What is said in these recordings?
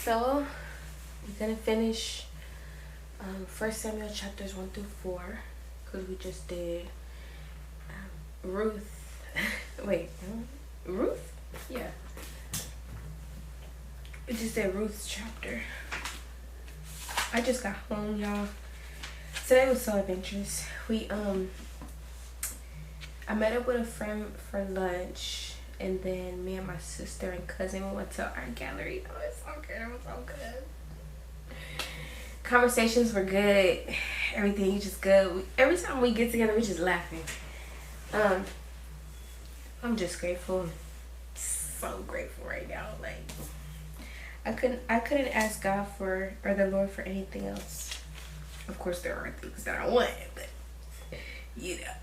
So we're gonna finish 1 Samuel chapters 1 through 4 because we just did Ruth. Wait, Ruth? Yeah, we just did Ruth's chapter. I just got home, y'all. Today was so adventurous. I met up with a friend for lunch, and then me and my sister and cousin went to art gallery. Oh, it's so good. It was so good. Conversations were good. Everything was just good. Every time we get together, we just laughing. I'm just grateful. So grateful right now. Like I couldn't ask God for or the Lord for anything else. Of course, there are things that I want, but you know.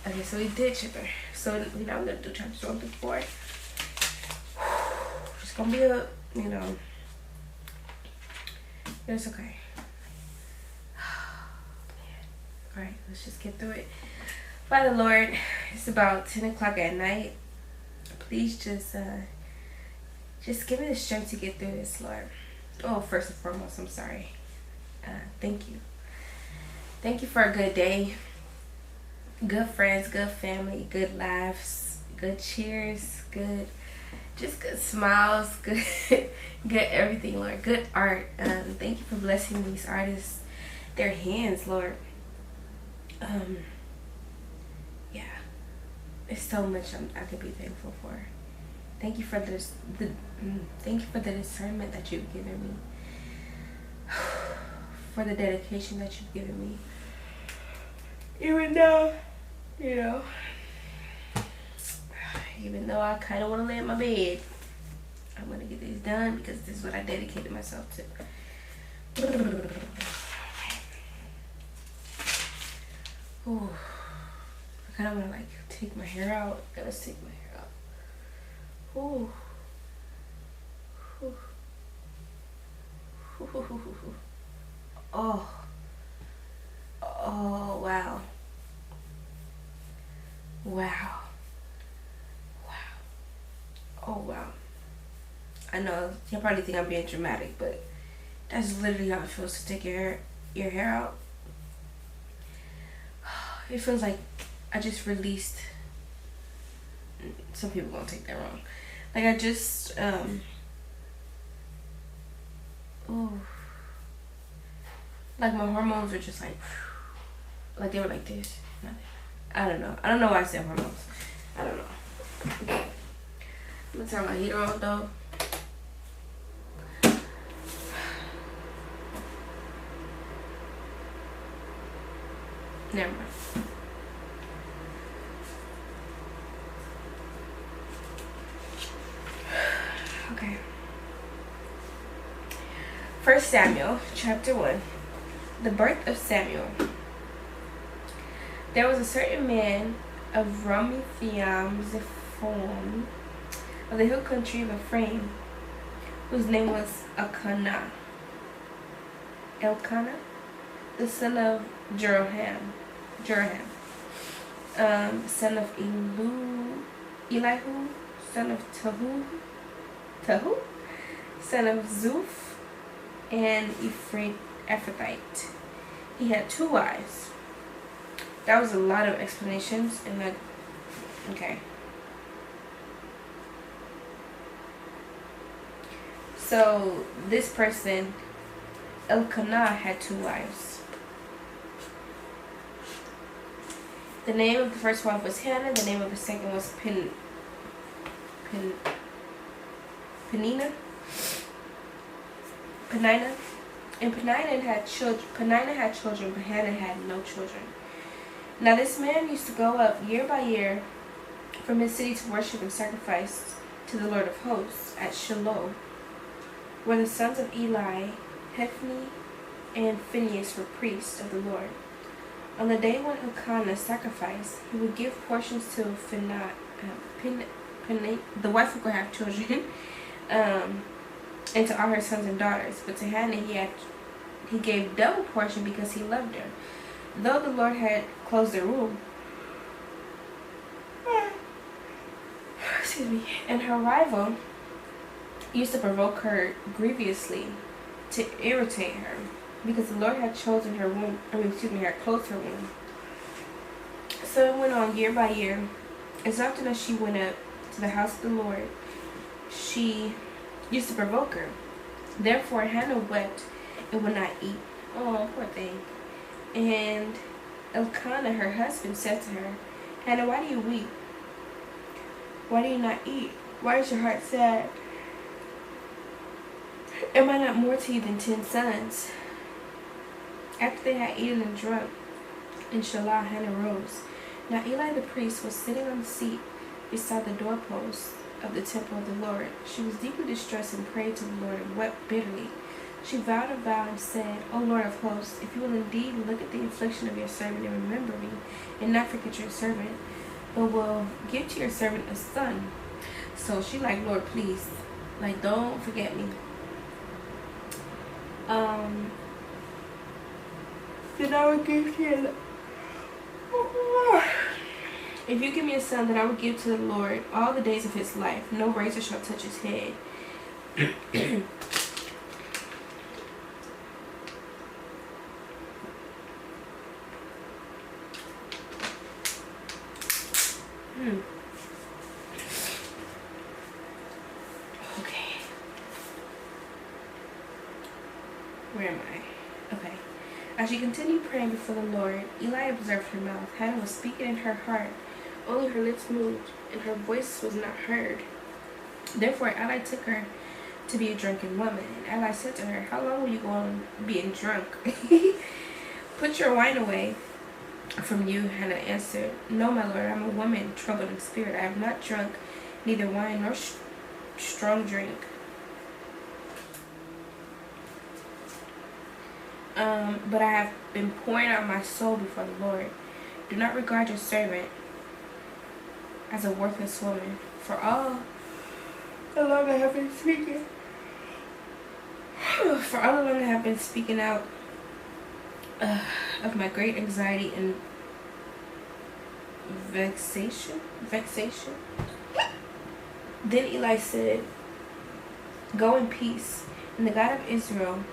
Okay, so we did chapter. So now we're gonna do chapters 1 through 4. It's gonna be a, it's okay. Alright, let's just get through it. Father Lord, it's about 10 o'clock at night. Please just give me the strength to get through this, Lord. Oh, first and foremost, I'm sorry. Thank you. Thank you for a good day. Good friends, good family, good laughs, good cheers, good smiles, good everything, Lord. Good art. Thank you for blessing these artists, their hands, Lord. Yeah, there's so much I could be thankful for. Thank you for thank you for the discernment that you've given me, for the dedication that you've given me. Even though, even though I kind of want to lay in my bed, I'm going to get these done because this is what I dedicated myself to. Ooh, I kind of want to take my hair out. Let's take my hair out. Ooh. Ooh. Ooh. Oh. Oh, wow. Wow. Oh, wow. I know, you probably think I'm being dramatic, but that's literally how it feels to take your hair out. It feels like I just released, some people gonna take that wrong. Like I just, like my hormones were just like they were like this. I don't know. I don't know why I said hormones. I don't know. I'm gonna turn my heater on though. Never mind. Okay. 1 Samuel chapter 1. The birth of Samuel. There was a certain man of Ramathaim Zephon of the hill country of Ephraim, whose name was Elkanah, the son of Jeroham, son of Elihu, son of Tahu, son of Zuph, and Ephrathite. He had 2 wives. That was a lot of explanations, and that, okay. So this person, Elkanah, had 2 wives. The name of the first wife was Hannah. The name of the second was Penina. And Penina had children, but Hannah had no children. Now this man used to go up year by year from his city to worship and sacrifice to the Lord of hosts at Shiloh, where the sons of Eli, Hophni, and Phinehas were priests of the Lord. On the day when Elkanah sacrificed, he would give portions to the wife who could have children, and to all her sons and daughters. But to Hannah he gave double portion because he loved her, though the Lord had closed their womb. Excuse me. And her rival used to provoke her grievously to irritate her, because the Lord had chosen her womb. Had closed her womb. So it went on year by year. As often as she went up to the house of the Lord, she used to provoke her. Therefore Hannah wept and would not eat. Oh, poor thing. And Elkanah, her husband, said to her, Hannah, why do you weep? Why do you not eat? Why is your heart sad? Am I not more to you than 10 sons? After they had eaten and drunk in Shiloh, Hannah rose. Now Eli the priest was sitting on the seat beside the doorpost of the temple of the Lord. She was deeply distressed and prayed to the Lord and wept bitterly. She vowed a vow and said, O Lord of hosts, if you will indeed look at the affliction of your servant and remember me, and not forget your servant, but will give to your servant a son. So she like, Lord, please, like, don't forget me. Then I will give to you. If you give me a son, then I will give to the Lord all the days of his life. No razor shall touch his head. Okay. Where am I? Okay. As she continued praying before the Lord, Eli observed her mouth. Hannah was speaking in her heart. Only her lips moved, and her voice was not heard. Therefore Eli took her to be a drunken woman. And Eli said to her, How long will you go on being drunk? Put your wine away from you, Hannah answered. No, my lord, I am a woman troubled in spirit. I have not drunk neither wine nor strong drink. But I have been pouring out my soul before the Lord. Do not regard your servant as a worthless woman, for all along I have been speaking. For all along I have been speaking out of my great anxiety and vexation. Then Eli said, Go in peace, and the God of Israel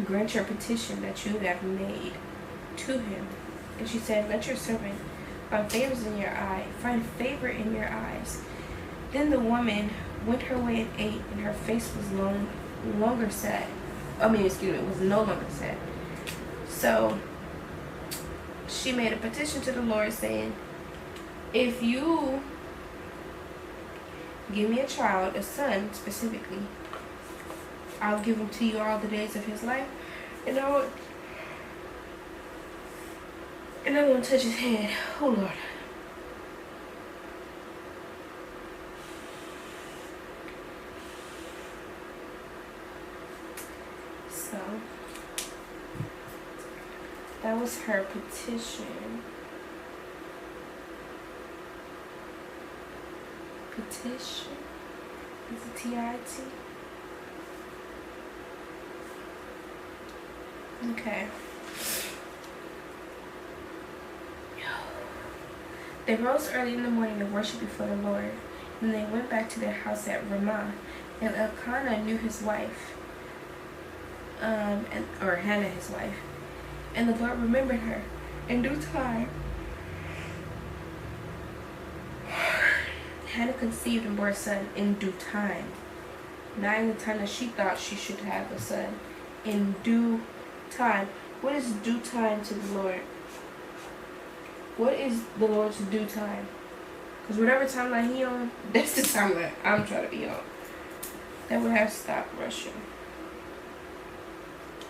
grant your petition that you have made to him. And she said, Let your servant find favor in your eyes. Then the woman went her way and ate, and her face was no longer sad. It was no longer sad. So she made a petition to the Lord, saying, If you give me a child, a son specifically, I'll give him to you all the days of his life, and I won't touch his head. Oh Lord. So that was her petition. Petition is a T-I-T. Okay. They rose early in the morning to worship before the Lord. Then they went back to their house at Ramah. And Elkanah knew his wife, or Hannah his wife. And the Lord remembered her in due time. Hannah conceived and bore a son in due time. Not in the time that she thought she should have a son. In due time. What is due time to the Lord? What is the Lord's due time? Because whatever timeline he on, that's the timeline I'm trying to be on. That would have stopped rushing.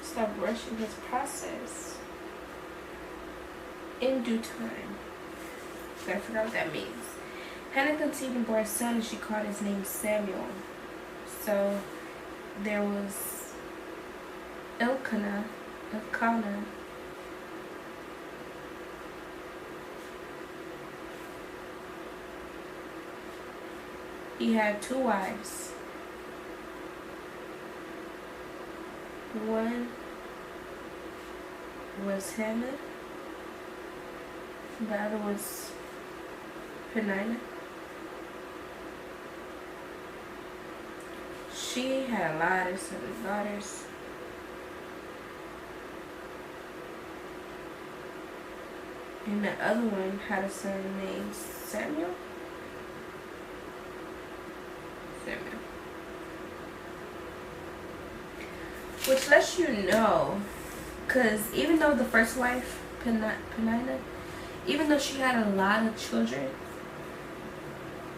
Stop rushing his process. In due time. Gotta figure out what that means. Hannah conceived and bore a son, and she called his name Samuel. So there was Elkanah. He had 2 wives. One was Hannah. The other was Peninnah. she had a lot of sons and daughters. And the other one had a son named Samuel. Which lets you know, because even though the first wife, Penina, even though she had a lot of children,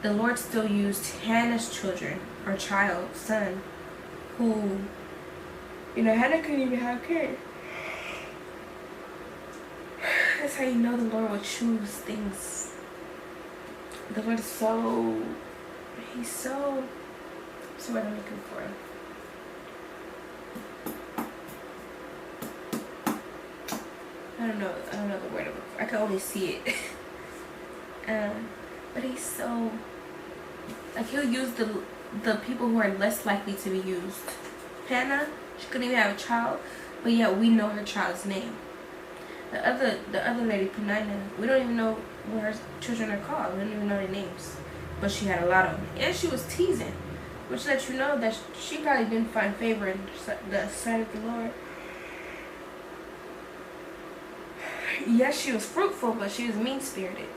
the Lord still used Hannah's children, or child, son, who, Hannah couldn't even have kids. That's how you know the Lord will choose things. The Lord is He's so, what's the word I'm looking for? I don't know the word I'm looking for. I can only see it. But He's so, like, He'll use the people who are less likely to be used. Hannah, she couldn't even have a child, but yet we know her child's name. The other lady, Penina, we don't even know what her children are called. We don't even know their names. But she had a lot of them. And she was teasing, which lets you know that she probably didn't find favor in the sight of the Lord. Yes, she was fruitful, but she was mean-spirited.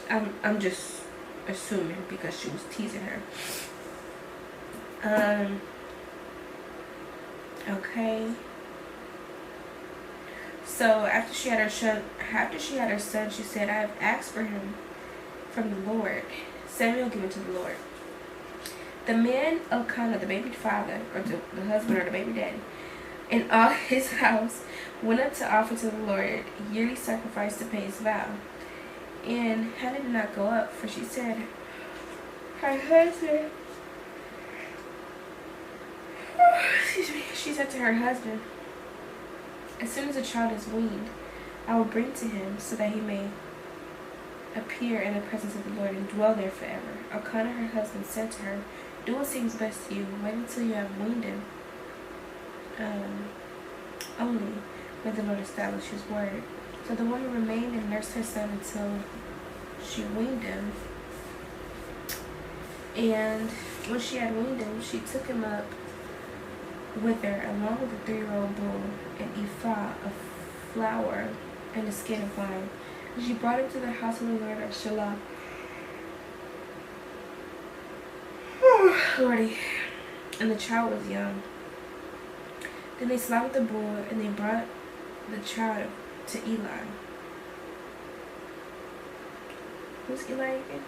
I'm just assuming because she was teasing her. Okay. So after she had her son, she said, "I have asked for him from the Lord." Samuel given to the Lord. The man Elkanah, the baby father, or the husband or the baby daddy, and all his house went up to offer to the Lord yearly sacrifice to pay his vow. And Hannah did not go up, for she said, her husband, she said to her husband, "As soon as the child is weaned, I will bring to him, so that he may appear in the presence of the Lord and dwell there forever." Elkanah, her husband, said to her, "Do what seems best to you. Wait until you have weaned him. Only may the Lord establish His word." So the woman remained and nursed her son until she weaned him. And when she had weaned him, she took him up with her, along with the 3-year-old bull, an ephah of flour, and a skin of wine. And she brought him to the house of the Lord at Shiloh. Lordy. And the child was young. Then they slaughtered the bull, and they brought the child to Eli. Who's Eli again?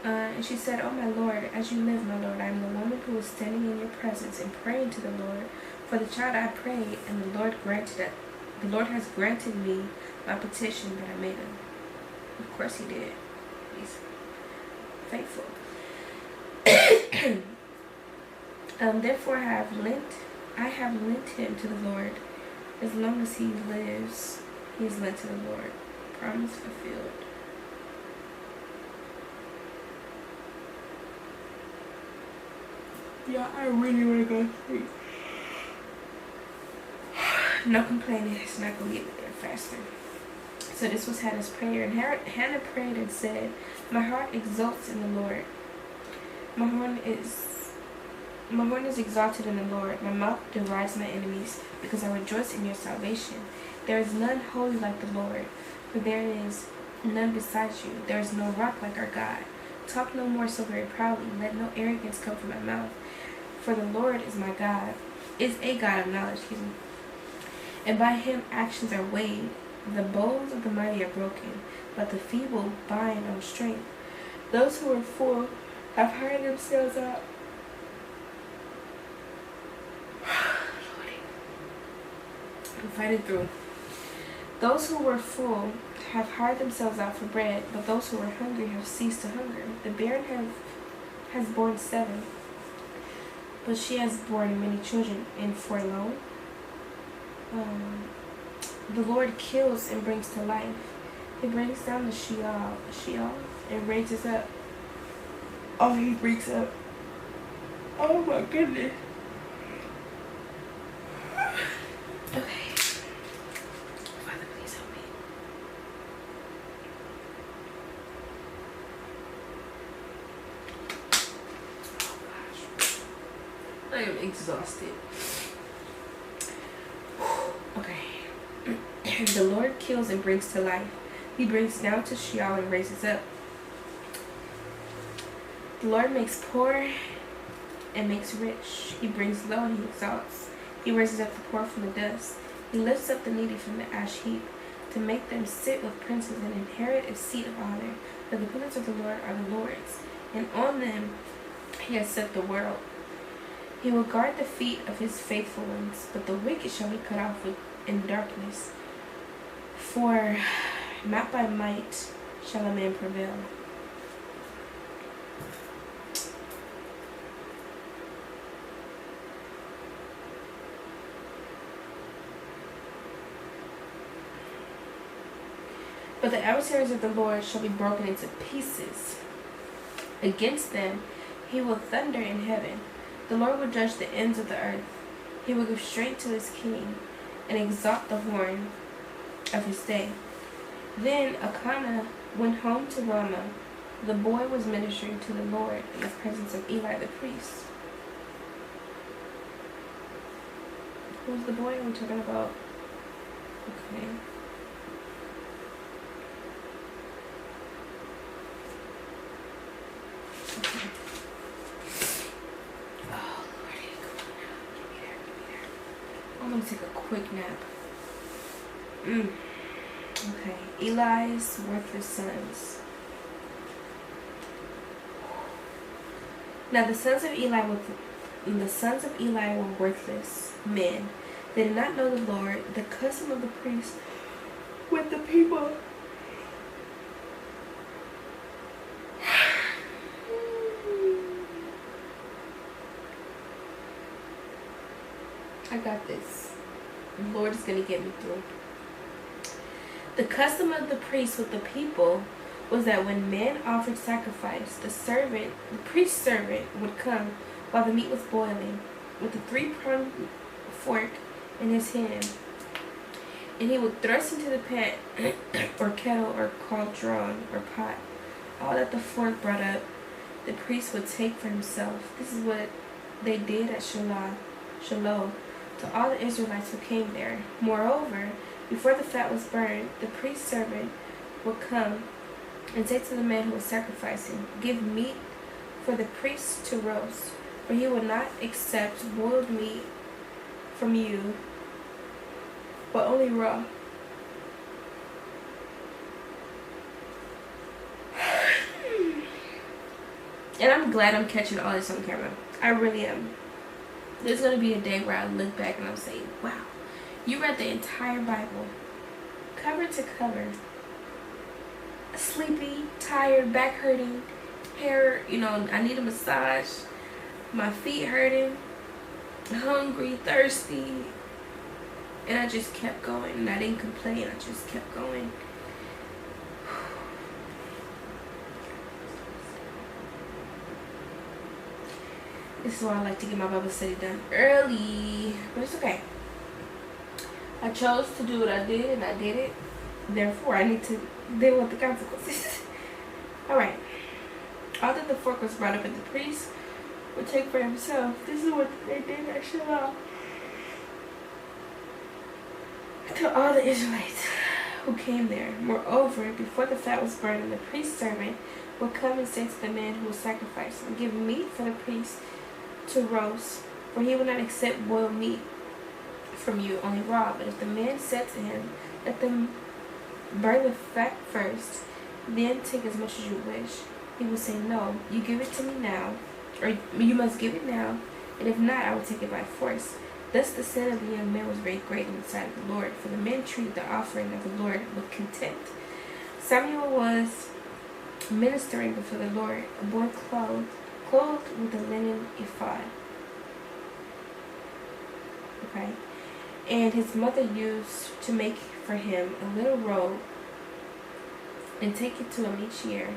And she said, "Oh my Lord, as you live, my Lord, I am the woman who was standing in your presence and praying to the Lord. For the child I prayed, and the Lord granted it. The Lord has granted me my petition that I made him." Of course He did. He's faithful. Therefore I have lent him to the Lord. As long as he lives, he is lent to the Lord. Promise fulfilled. Yeah, I really want to go to sleep. No complaining. It's not going to get me there faster. So this was Hannah's prayer. And Hannah prayed and said, "My heart exults in the Lord. My horn is exalted in the Lord. My mouth derides my enemies, because I rejoice in your salvation. There is none holy like the Lord, for there is none besides you. There is no rock like our God. Talk no more so very proudly. Let no arrogance come from my mouth. For the Lord is my God, is a God of knowledge, and by Him actions are weighed. The bows of the mighty are broken, but the feeble bind on strength. Those who are full have hired themselves out." I'm fighting through. "Those who were full have hired themselves out for bread, but those who were hungry have ceased to hunger. The barren has borne 7, but she has borne many children and forlorn. The Lord kills and brings to life. He brings down the Sheol, and raises up all He brings up." Oh my goodness. Okay. Father, please help me. I am exhausted. Okay. The Lord kills and brings to life. He brings down to Sheol and raises up. The Lord makes poor and makes rich. He brings low and he exalts. He raises up the poor from the dust. He lifts up the needy from the ash heap, to make them sit with princes and inherit a seat of honor. For the pillars of the Lord are the Lord's, and on them he has set the world. He will guard the feet of his faithful ones, but the wicked shall be cut off in darkness. For not by might shall a man prevail. But the adversaries of the Lord shall be broken into pieces. Against them he will thunder in heaven. The Lord will judge the ends of the earth. He will give strength to his king and exalt the horn of his day. Then Elkanah went home to Ramah. The boy was ministering to the Lord in the presence of Eli the priest. Who's the boy we're talking about? Okay. Oh, Lordy, come on now. Give me there. I'm gonna take a quick nap. Okay. Eli's worthless sons. Now the sons of Eli were worthless men. They did not know the Lord. The custom of the priest with the people. I got this. The Lord is going to get me through. The custom of the priest with the people was that when men offered sacrifice, the priest's servant would come while the meat was boiling with a 3-pronged fork in his hand, and he would thrust into the pan or kettle or cauldron or pot all that the fork brought up. The priest would take for himself. This is what they did at Shiloh to all the Israelites who came there. Moreover, before the fat was burned, the priest's servant would come and say to the man who was sacrificing, "Give meat for the priest to roast, for he will not accept boiled meat from you, but only raw." And I'm glad I'm catching all this on camera. I really am. There's going to be a day where I look back and I'm saying, wow, you read the entire Bible, cover to cover. Sleepy, tired, back hurting, hair, I need a massage, my feet hurting, hungry, thirsty. And I just kept going, and I didn't complain. I just kept going. This is why I like to get my Bible study done early, but it's okay. I chose to do what I did, and I did it. Therefore, I need to deal with the consequences. Alright. All that the fork was brought up at the priest would take for himself. This is what they did at Shiloh to all the Israelites who came there. Moreover, before the fat was burned, the priest's servant would come and say to the man who was sacrificing, "Give meat for the priest to roast, for he will not accept boiled meat from you, only raw." But if the man said to him, "Let them burn the fat first, then take as much as you wish," he would say, "No, you give it to me now, or you must give it now, and if not, I will take it by force." Thus the sin of the young man was very great in the sight of the Lord, for the men treated the offering of the Lord with contempt. Samuel was ministering before the Lord, a boy clothed with a linen ephod. Okay. And his mother used to make for him a little robe and take it to him each year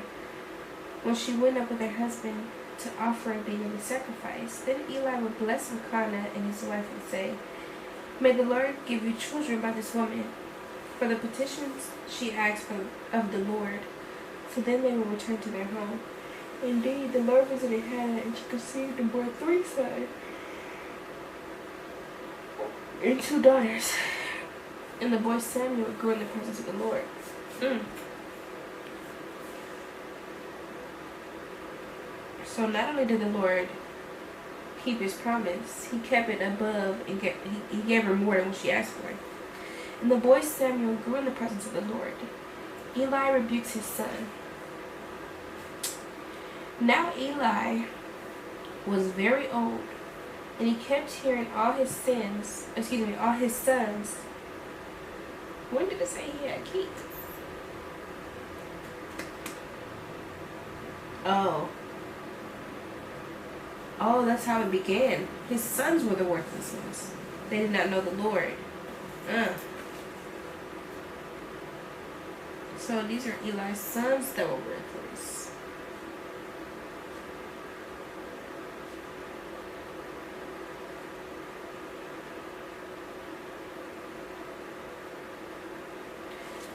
when she went up with her husband to offer a daily sacrifice. Then Eli would bless Elkanah and his wife and say, "May the Lord give you children by this woman, for the petitions she asked of the Lord." So then they would return to their home. Indeed, the Lord visited Hannah, and she conceived and bore 3 sons. and 2 daughters. And the boy Samuel grew in the presence of the Lord. So not only did the Lord keep his promise, he kept it above and he gave her more than what she asked for. And the boy Samuel grew in the presence of the Lord. Eli rebukes his son. Now Eli was very old, and he kept hearing all his sons. When did it say he had kids? Oh, that's how it began. His sons were the worthless ones. They did not know the Lord. So these are Eli's sons that were worthless.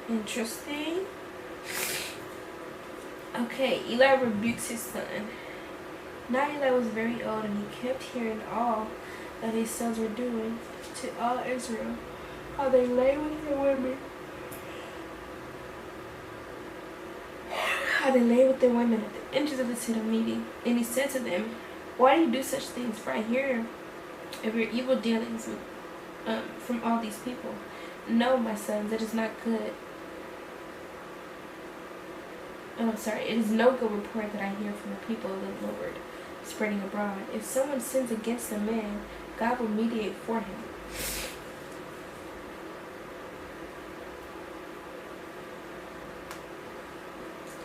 Interesting. Okay, Eli rebukes his son. Now Eli was very old, and he kept hearing all that his sons were doing to all Israel, how they lay with their women. How they lay with their women at the entrance of the tent of meeting. And he said to them, why do you do such things? For I hear of your evil dealings from all these people. No, my sons, it is not good. It is no good report that I hear from the people of the Lord spreading abroad. If someone sins against a man, God will mediate for him.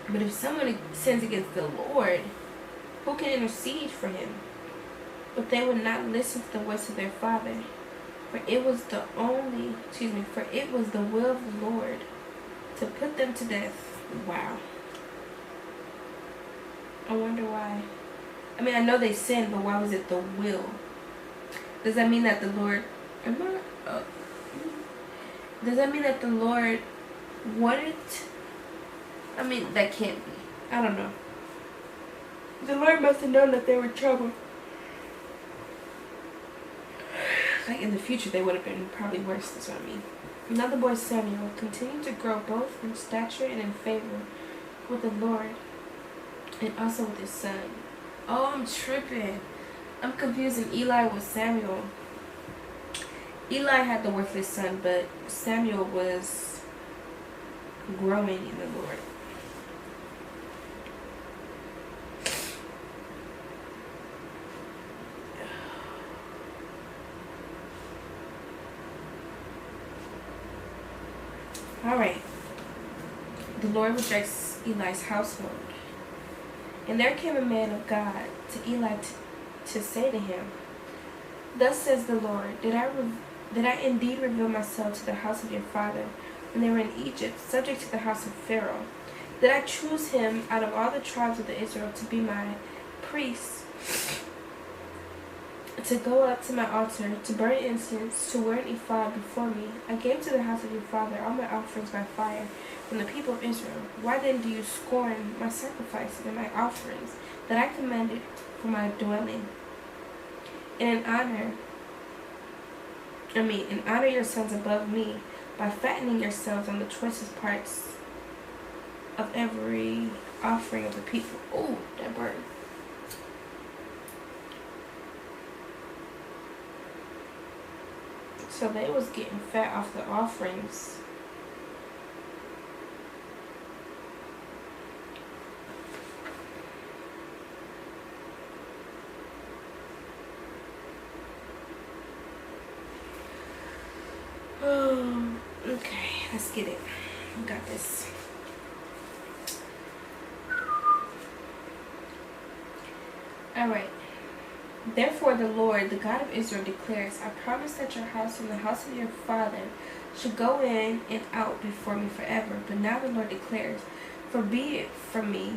But if someone sins against the Lord, who can intercede for him? But they would not listen to the voice of their father, for it was the will of the Lord to put them to death. Wow. I wonder why. I mean, I know they sinned, but why was it the will? Does that mean that the Lord... Does that mean that the Lord wanted... I mean, that can't be. I don't know. The Lord must have known that they were in trouble. Like in the future, they would have been probably worse. That's what I mean. Now the boy Samuel continued to grow both in stature and in favor with the Lord, and also with his son. Oh, I'm tripping. I'm confusing Eli with Samuel. Eli had the worthless son, but Samuel was growing in the Lord. Alright. The Lord rejects Eli's household. And there came a man of God to Eli to say to him, thus says the Lord, did I indeed reveal myself to the house of your father when they were in Egypt, subject to the house of Pharaoh? Did I choose him out of all the tribes of Israel to be my priest, to go up to my altar, to burn incense, to wear an ephod before me? I gave to the house of your father all my offerings by fire from the people of Israel. Why then do you scorn my sacrifices and my offerings that I commanded for my dwelling? And honor your sons above me by fattening yourselves on the choicest parts of every offering of the people. Oh, that burned. So they was getting fat off the offerings. Okay, let's get it. We got this. Alright. Therefore the Lord, the God of Israel, declares, I promise that your house and the house of your father should go in and out before me forever. But now the Lord declares, far be it from me,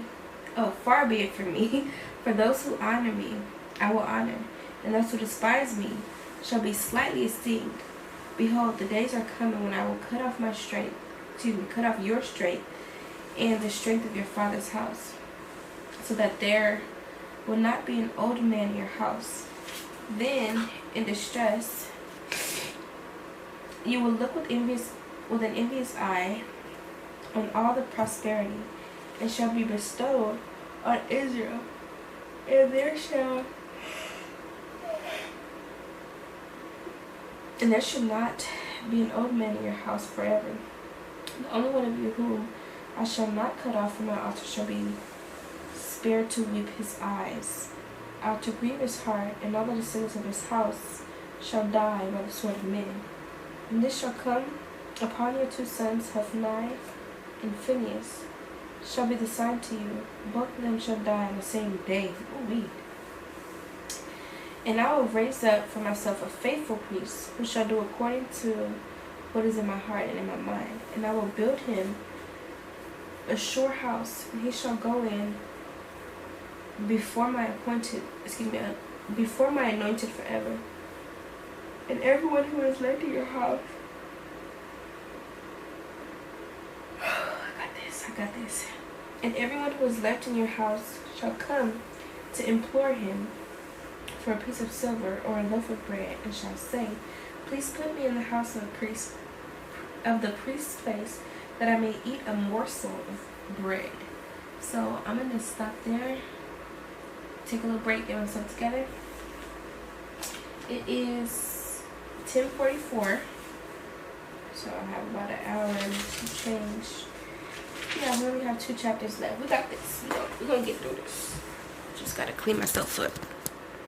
for those who honor me, I will honor, and those who despise me shall be slightly esteemed. Behold, the days are coming when I will cut off your strength and the strength of your father's house, so that there will not be an old man in your house. Then, in distress, You will look with an envious eye on all the prosperity, and shall be bestowed on Israel, and there shall not be an old man in your house forever. The only one of you whom I shall not cut off from my altar shall be spared to weep his eyes, out to grieve his heart, and all the descendants of his house shall die by the sword of men. And this shall come upon your 2 sons, Hophni and Phinehas, shall be the sign to you. Both of them shall die on the same day. And I will raise up for myself a faithful priest, who shall do according to what is in my heart and in my mind. And I will build him a sure house, and he shall go in before my anointed forever. And everyone who is led to your house, I got this. And everyone who is left in your house shall come to implore him for a piece of silver or a loaf of bread, and shall say, please put me in the house of the priest's place, that I may eat a morsel of bread. So I'm going to stop there, take a little break, get myself together. It is 10:44, so I have about an hour and some change. Yeah, we only have 2 chapters left. We got this. We're going to get through this. Just got to clean myself up.